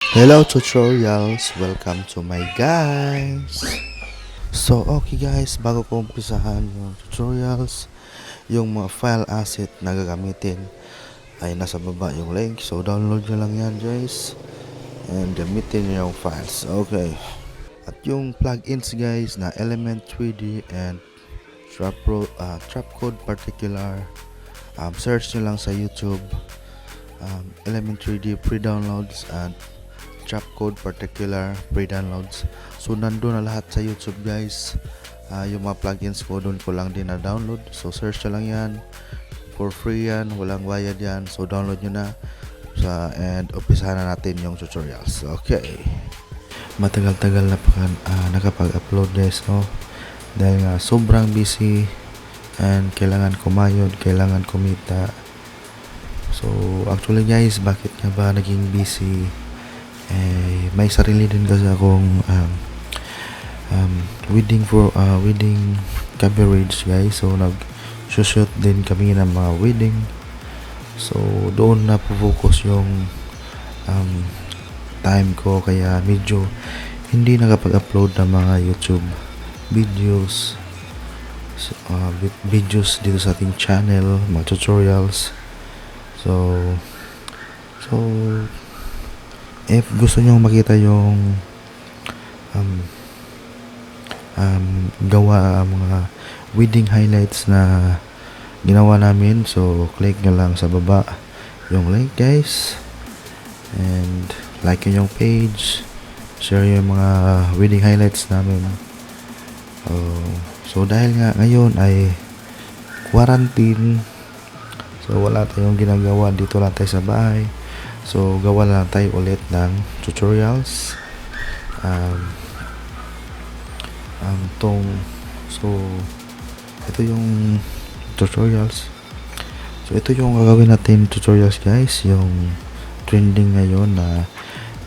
Hello tutorials, welcome to my guys. So okay guys, bago ko umpisahan yung tutorials, yung mga file asset na gagamitin ay nasa baba yung link. So download nyo lang yan guys and gamitin nyo yung files. Okay. At yung plugins guys na Element 3D and Trapcode Particular, search nyo lang sa YouTube, Element 3D pre-downloads and Trapcode Particular pre-downloads. So nandun na lahat sa YouTube guys. Yung mga plugins ko doon ko lang din na download. So search nyo lang yan, for free yan, walang bayad yan. So download nyo na and umpisahan na natin yung tutorials. Okay, matagal-tagal na pa nakapag-upload guys, no? Dahil nga sobrang busy and kailangan kumayod, kailangan kumita. So actually guys, bakit nga ba naging busy? May sarili din kasi akong wedding coverage guys. So nag-shoot din kami ng mga wedding. So doon na focus yung time ko, kaya medyo hindi nakapag-upload ng mga YouTube videos. So, videos dito sa ating channel, mga tutorials. So if gusto nyo makita yung gawa mga wedding highlights na ginawa namin, so click nyo lang sa baba yung link guys, and like yung page, share yung mga wedding highlights namin. So dahil nga ngayon ay quarantine, so wala tayong ginagawa, dito lang tayo sa bahay. So gawa lang tayo ulit ng tutorials. So ito yung tutorials. So ito yung gagawin natin tutorials guys, yung trending ngayon na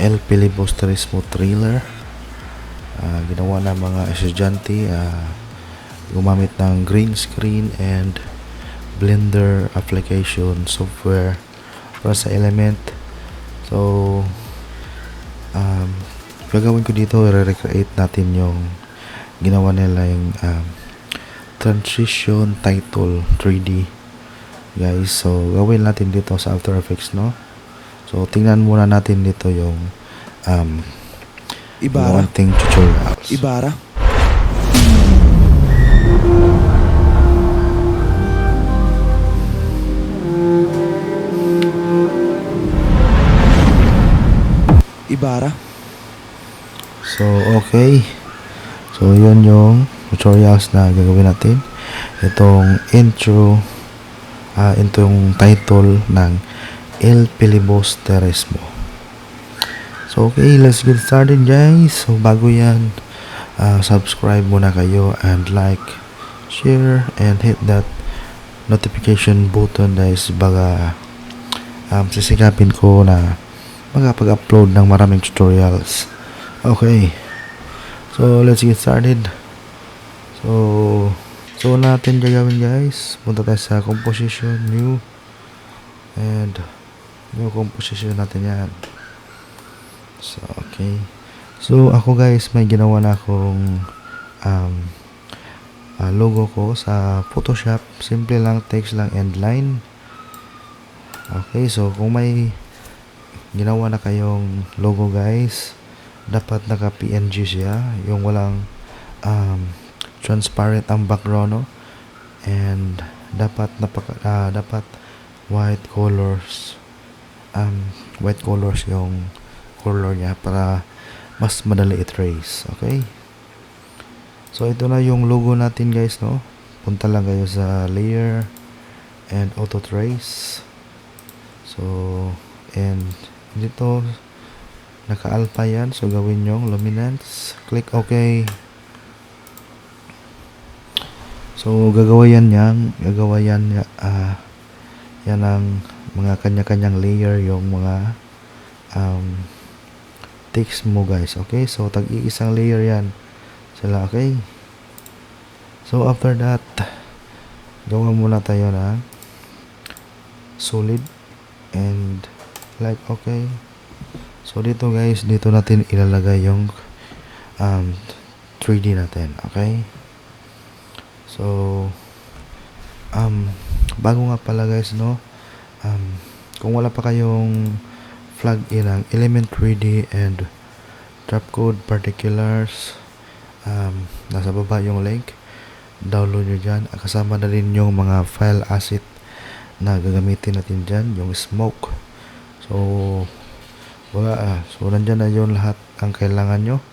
El Filibusterismo thriller. Ginawa ng mga estudyante, gumamit ng green screen and Blender application software para sa Element. So gagawin ko dito, re-recreate natin yung ginawa nila, yung transition title 3D guys. So gawin natin dito sa After Effects, no? So tingnan muna natin dito yung Ibarra. ating tutorials. Ibarra. Ibarra. So okay, so yun yung tutorials na gagawin natin. Itong intro, itong title ng El Filibusterismo. So okay, let's get started guys. So bago yan, subscribe muna kayo and like, share, and hit that notification button guys. Baga sisikapin ko na makapag-upload ng maraming tutorials. Okay, so let's get started. So natin gagawin guys, punta tayo sa composition, new, and new composition natin yan. So okay, so ako guys, may ginawa na akong logo ko sa Photoshop. Simple lang, text lang and line. Okay, so kung may ginawa na kayong logo guys, dapat naka PNG siya, yung walang transparent ang background, no? And dapat dapat white colors yung color niya para mas madali i-trace. Okay, so ito na yung logo natin guys, no? Punta lang kayo sa layer and auto trace. So and dito naka-alpha yan, so gawin yung luminance, click OK. So gagawa yan yan ang mga kanya-kanyang layer, yung mga text mo guys. Okay, so tag-iisang layer yan sila. Okay, so after that, gawa muna tayo na solid and like okay. So dito guys, dito natin ilalagay yung 3D natin. Okay? So bago nga pala guys, no, kung wala pa kayong plug-in ng Element 3D and Trapcode Particulars, nasa baba yung link, download nyo dyan. Kasama na rin yung mga file asset na gagamitin natin dyan, yung smoke. So so nandyan na yung lahat ang kailangan nyo,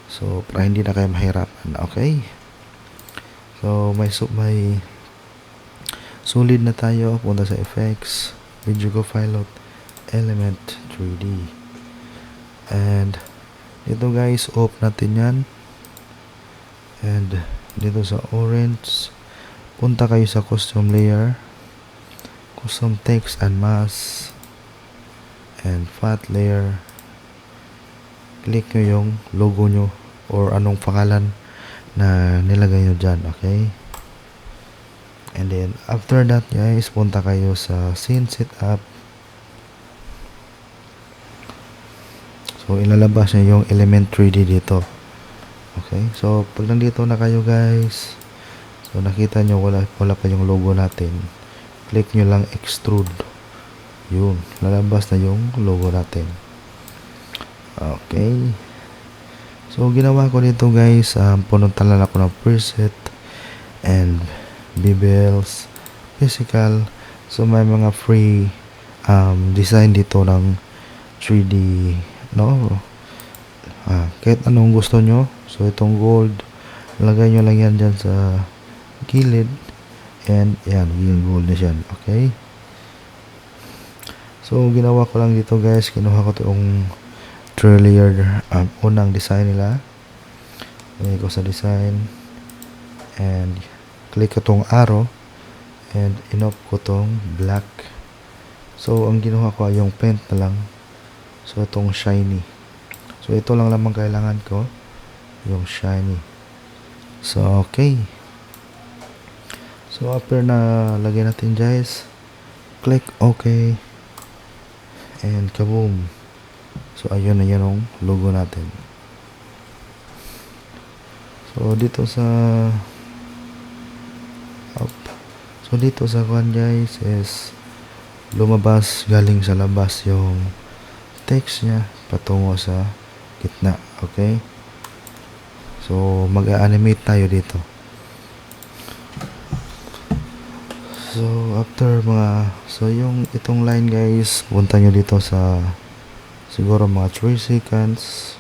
so para hindi na kayo mahirapan. Okay, so may sulit na tayo. Punta sa effects, video go pilot, element 3D, and dito guys, off natin yan. And dito sa orange, punta kayo sa custom layer, custom text and mask, and fat layer. Click nyo yung logo nyo or anong pangalan na nilagay nyo dyan. Okay, and then after that guys, punta kayo sa scene setup. So ilalabas nyo yung element 3D dito. Okay, so pag nandito na kayo guys, so nakita nyo wala pa yung logo natin, click nyo lang extrude. Yun, lalabas na yung logo natin. Okay, so ginawa ko dito guys, pununtan lang ako ng preset and bebels, physical. So may mga free design dito ng 3D, no, kahit anong gusto nyo. So itong gold, lagay nyo lang yan dyan sa gilid, and yan, yung gold na yan. Okay, so ginawa ko lang dito guys, kinuha ko itong 3 layer unang design nila. Lagay ko sa design and click ko itong arrow and in-off ko itong black. So ang ginawa ko ay yung paint na lang, so itong shiny. So ito lang lamang kailangan ko, yung shiny. So okay, so after na lagay natin guys, click OK and kaboom. So ayun na yung logo natin. So dito sa kuan guys is lumabas galing sa labas yung text niya patungo sa gitna. Okay, so mag-animate tayo dito. So after yung itong line guys, punta nyo dito sa siguro mga 3 seconds.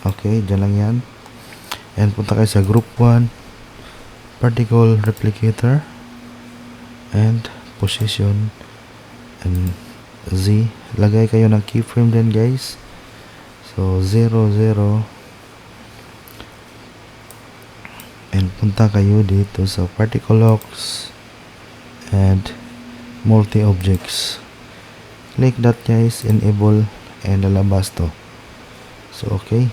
Okay, dyan lang yan. And punta kayo sa group 1, particle replicator, and position and Z. Lagay kayo ng keyframe din guys. So 0, 0. And punta kayo dito sa particle locks and multi objects. Click that guys, enable, and lalabas to. So okay,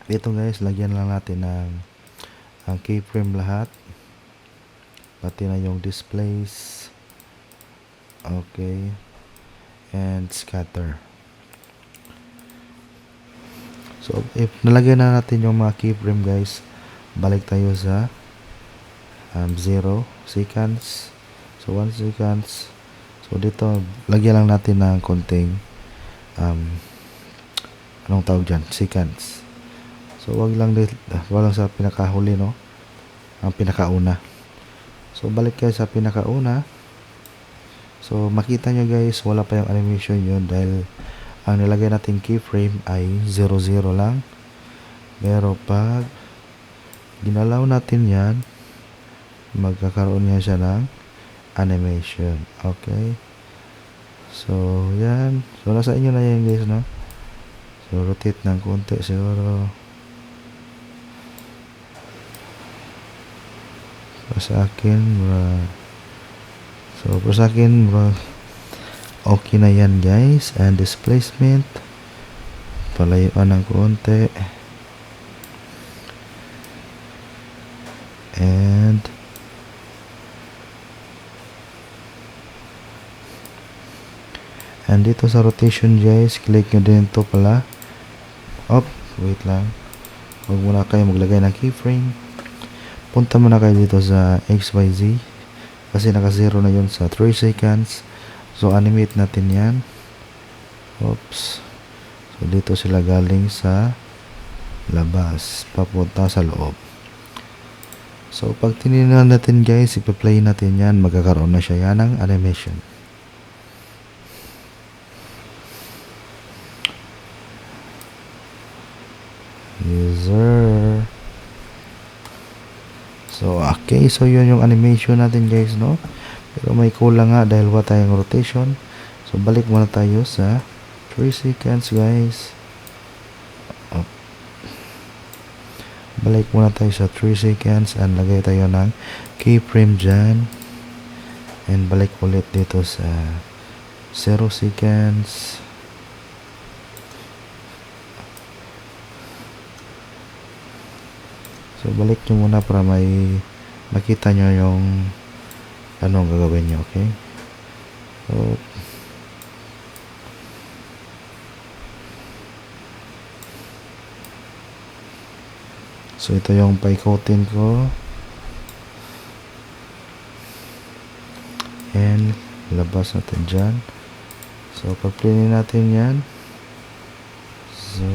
dito guys, lagyan lang natin ng keyframe lahat, pati na yung displays. Okay, and scatter. So if nalagyan na natin yung mga keyframe guys, balik tayo sa 0 seconds. So 1 seconds. So dito lagyan lang natin ng konting anong tawag dyan, seconds. So wag lang sa pinakahuli, no, ang pinakauna. So balik kayo sa pinakauna. So makita nyo guys, wala pa yung animation yun dahil ang nilagay natin keyframe ay 00 lang. Pero pag ginalaw natin yan, magkakaroon nga siya ng animation. Okay, so yan, so nasa inyo na yan guys, no. So rotate ng konti siguro. Sa akin okay na yan guys. And displacement, palayuan ng konti. And dito sa rotation guys, click nyo din ito pala. Wait lang. Huwag muna kayo maglagay ng keyframe. Punta muna kayo dito sa XYZ. Kasi naka 0 na yun sa 3 seconds. So animate natin yan. So dito sila galing sa labas papunta sa loob. So pag tinignan natin guys, ipa-play natin yan, magkakaroon na siya yan ng animation. User. So okay, so yun yung animation natin guys, no? Pero may kulang nga dahil wala tayong rotation. So balik muna tayo sa 3 seconds guys. Balik muna tayo sa 3 seconds and lagay tayo ng keyframe dyan. And balik ulit dito sa 0 seconds. So balik nyo muna para may makita nyo yung anong gagawin nyo, okay? So ito yung paikotin ko. And labas natin dyan. So pag-play natin yan. So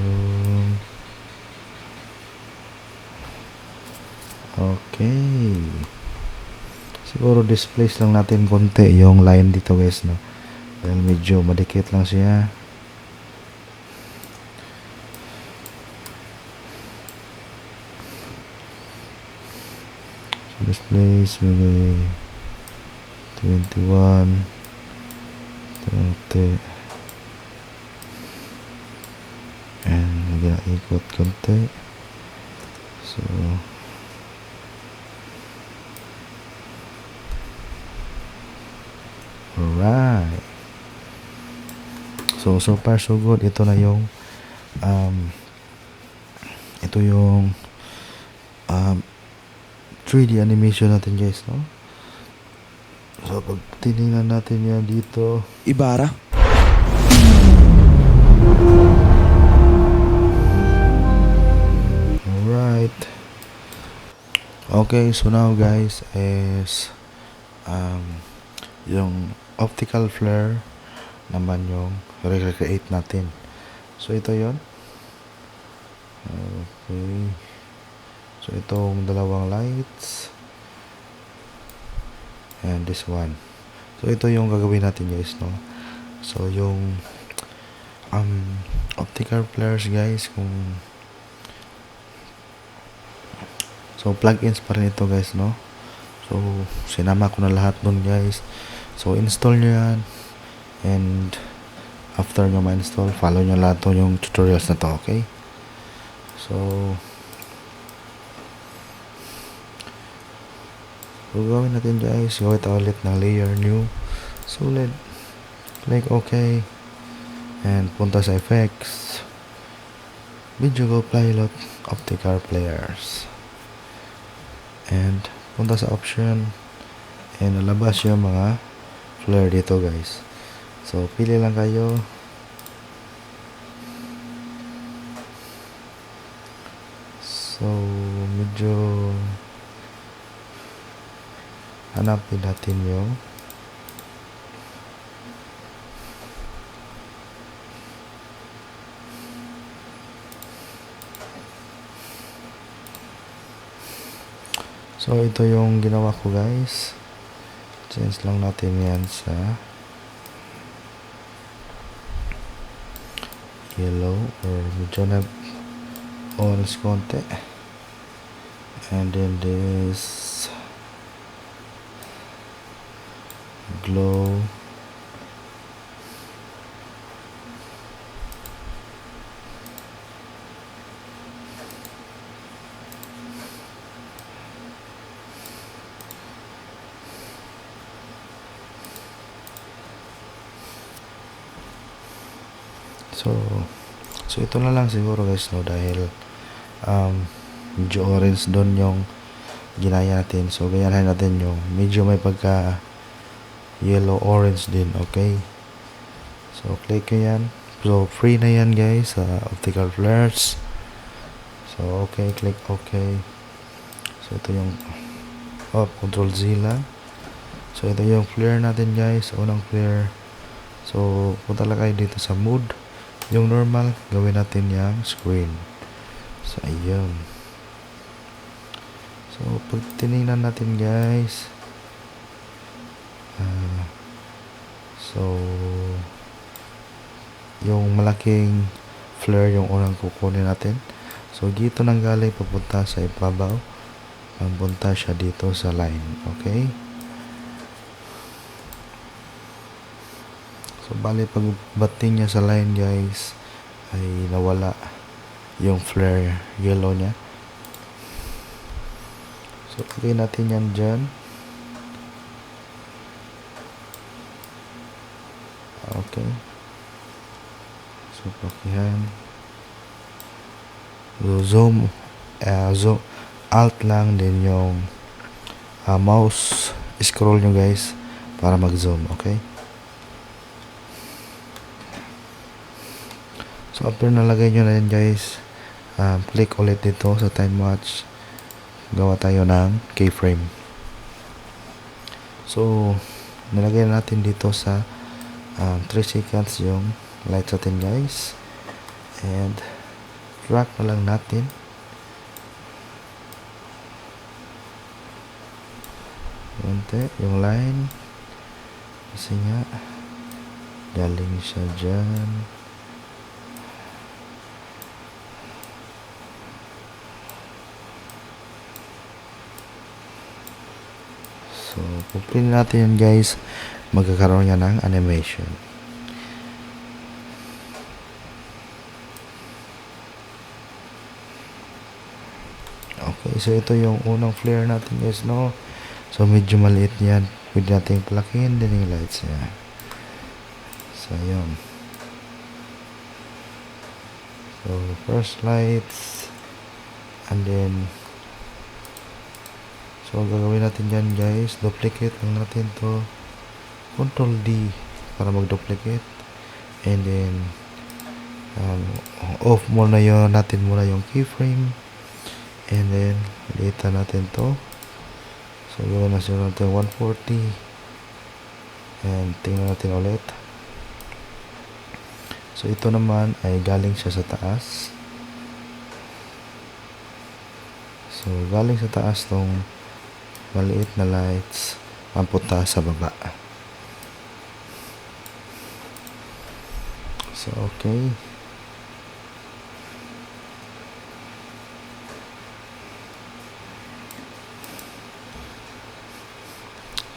okay. Siguro displace lang natin konti yung line dito guys, no? Dahil medyo madikit lang siya. Displace maybe 21 30 and lagyan ikot konti. So alright, so far so good. Ito na yung ito yung 3D animation natin guys, no? So pag tinignan natin yan dito, Ibarra. alright. Okay, so now guys is yung optical flare naman yung recreate natin. So ito yon. Okay. So itong dalawang lights and this one. So ito yung gagawin natin guys, no? So yung optical flares guys, so plugins pa rin ito guys, no? So sinama ko na lahat nun guys. So install nyo yan, and after nyo ma-install, follow nyo lahat yung tutorials na to, okay? So gawin natin guys, gawin tayo ulit ng layer new solid, click OK, and punta sa effects, video go pilot, optical players, and punta sa option, and nalabas yung mga flare dito guys. So pili lang kayo. So medyo hanapin natin yung so ito yung ginawa ko guys. Change lang natin yan sa yellow or medyo na orange konti, and then this glow, so ito na lang siguro guys, no? Dahil medyo orange doon yung ginaya natin, so ganyan natin yung medyo may pagka yellow orange din, okay? So click nyo yan. So free na yan guys sa optical flares. So okay, click okay. So ito yung control Z lang. So ito yung flare natin guys, unang flare. So punta lang kayo dito sa mode. Yung normal, gawin natin yung screen. So ayun. So pag tinignan natin guys, so yung malaking flare yung unang kukunin natin. So dito nang galing papunta sa ibabaw, papunta siya dito sa line. Okay? So bali pag bating niya sa line guys, ay nawala yung flare yellow niya. So lagay natin yan dyan. Okay. So pakihan. So zoom alt lang din yung mouse scroll nyo guys para mag zoom. Okay. So after nalagay nyo na yan guys, click ulit dito sa time watch. Gawa tayo ng keyframe. So nilagay natin dito sa 3 seconds yung light natin guys, and track na lang natin. Konti yung line kasi nga galing siya dyan. So, complete natin yan guys, magkakaroon yan ng animation. Okay, so ito yung unang flare natin guys, no? So, medyo maliit yan. Pwede natin palakihin din yung lights niya. So, yun. So, first lights, and then so gagawin natin dyan guys, duplicate lang natin to, Control D para mag-duplicate, and then off muna yun natin muna yung keyframe, and then liitan natin to. So gawin natin 140, and tingnan natin ulit. So ito naman ay galing siya sa taas. So galing sa taas tong maliit na lights, papunta sa baba. So okay.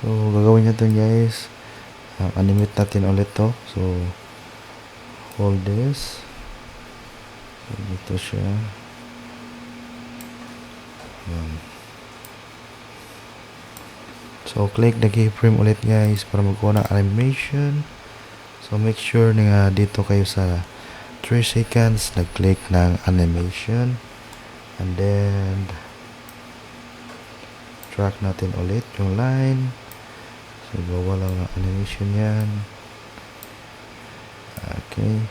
So gagawin natin guys, animate natin ulit to. So hold this. So, dito siya. So click the keyframe ulit guys para magkuha ng animation. So make sure na dito kayo sa 3 seconds nag-click ng animation, and then track natin ulit yung line. So gawa lang ng animation yan. Okay.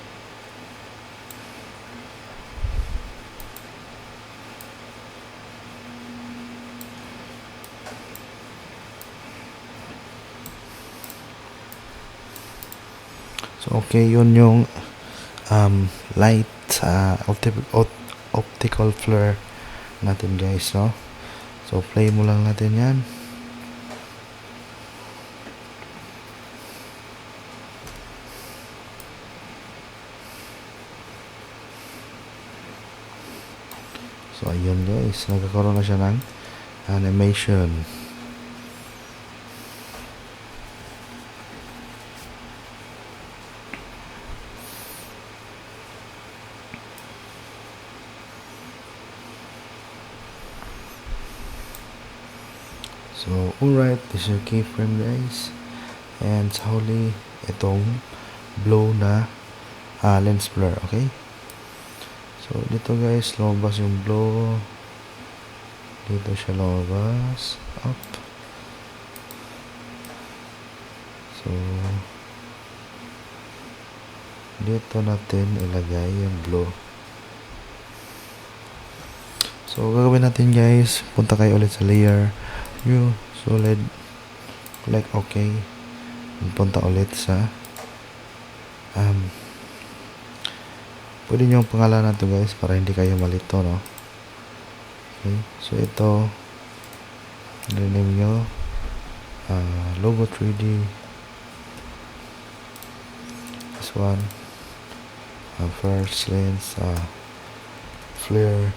So okay, yun yung light optical flare natin guys, no? So play mo lang natin yan. So ayun guys, nagkakaroon na siya ng animation. So, alright, this is your keyframe guys. And sa huli, itong blow na lens blur, okay? So, dito guys, lumabas yung blow. Dito siya lumabas. Up. So, dito natin ilagay yung blue. So, gagawin natin guys, punta kayo ulit sa layer, new, solid, click OK. Punta ulit sa pwede nyo pangalanan to guys para hindi kayo malito, no? Okay, so ito rename nyo logo 3D. This one first lens flare,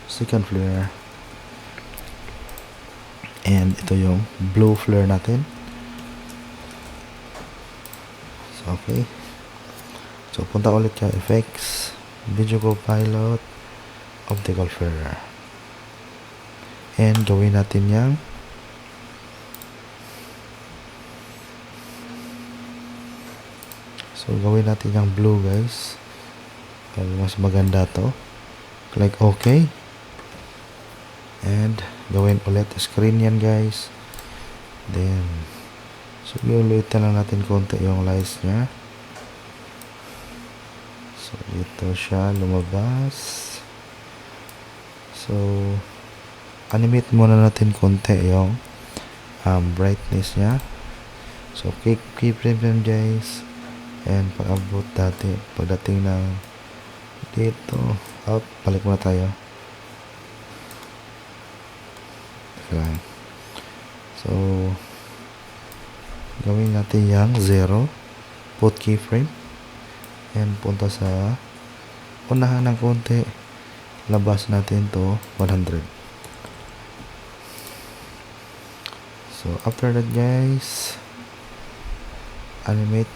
second flare, and ito yung blue flare natin. So, okay, so punta ulit ka effects, video copilot, optical flare, and gawin natin yung gawin natin yung blue guys, mas maganda to. Click OK, and gawin ulit screen yan guys. Then so ulitin lang natin konti yung lights nya. So dito siya lumabas. So animate muna natin konti yung brightness nya. So keyframe yan guys, and pag-abot pagdating ng dito out, balik muna tayo. So gawin natin yung 0, put keyframe, and punta sa unahan ng konti, labas natin to 100. So after that guys, animate,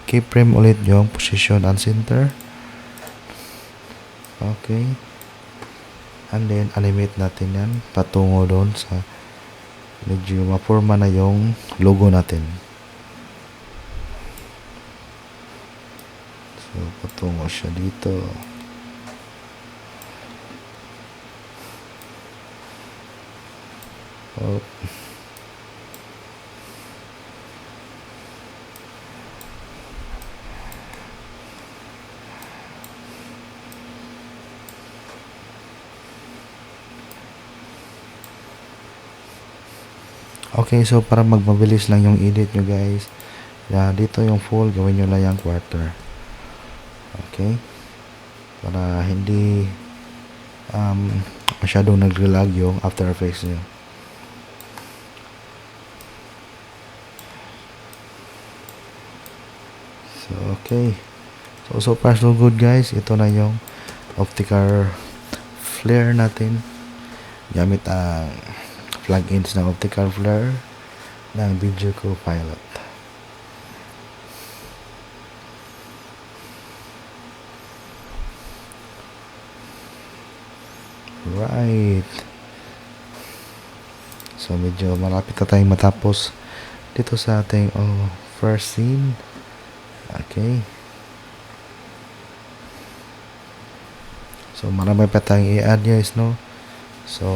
keyframe ulit yung position and center. Okay, and then animate natin yan patungo doon sa medyo maporma na yung logo natin. So patungo siya dito. Oh. Okay, so para magmabilis lang yung edit nyo guys, dito yung full, gawin nyo lang yung quarter. Okay, para hindi masyadong nagre-lag yung After Effects nyo. So okay, so far so good guys. Ito na yung optical flare natin gamit ang plugins ng optical flare ng Video Copilot. Right, so medyo malapit na tayong matapos dito sa ating first scene. Okay, so marami pa tayong i-add guys, no? So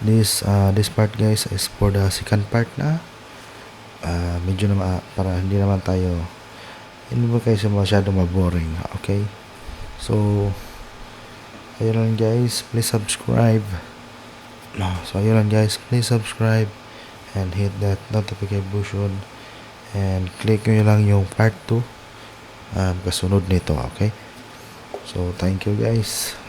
this part guys is for the second part na medyo na para hindi naman tayo kayo masyado mag-boring. Okay, so ayun lang guys, please subscribe. So ayun lang guys, please subscribe and hit that notification and click nyo lang yung part 2 kasunod nito. Okay, so thank you guys.